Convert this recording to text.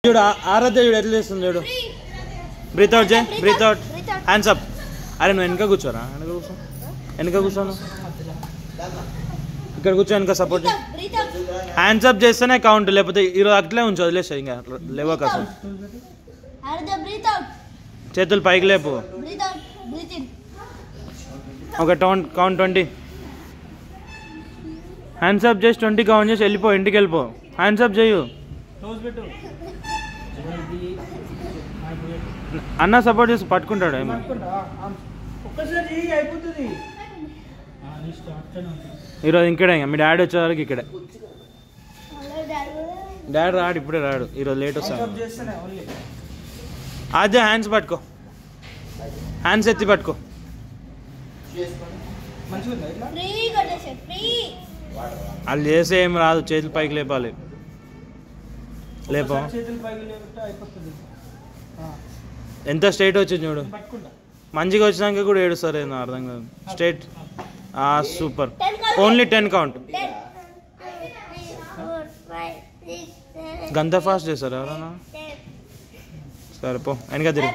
చూడు ఆరాధ్య చూడు ఎట్లా చేస్తుంది చూడు. బ్రీత్ అవుట్ చేయి, బ్రీత్ అవుట్, హ్యాండ్స్ అప్. అరే నువ్వు వెనక కూర్చోరా, వెనక కూర్చోను, ఇక్కడ కూర్చో, వెనక సపోర్ట్ చేయి. హ్యాండ్స్ అప్ చేస్తేనే కౌంట్, లేకపోతే ఈరోజు అట్లే ఉంచు, వదిలేసాయి ఇంకా లేవక అసలు. చేతులు పైకి లేపు. ఒక కౌంట్ 20. హ్యాండ్స్ అప్ చేసి 20 కౌంట్ చేసి వెళ్ళిపో, ఇంటికి వెళ్ళిపో. హ్యాండ్స్ అప్ చేయు. అన్న సపోర్ట్ చేసి పట్టుకుంటాడు ఏమో. ఈరోజు ఇంకడే, మీ డాడీ వచ్చేవరకు ఇక్కడే. డాడీ రాడు, ఇప్పుడే రాడు, ఈరోజు లేట్ వస్తాడు. అదే హ్యాండ్స్ పట్టుకో, హ్యాండ్స్ ఎత్తి పట్టుకో. వాళ్ళు చేసే ఏం రాదు, చేతులు పైకి లేపాలి. లేపా ఎంత స్ట్రైట్ వచ్చింది చూడు. మంచిగా వచ్చినాక కూడా ఏడుస్తారు, ఏదో అర్థం కాదు. Straight, super. Only 10 count. గంత ఫాస్ట్ చేస్తారు ఎవరన్నా? సరే పో, వెనక తిరిగి.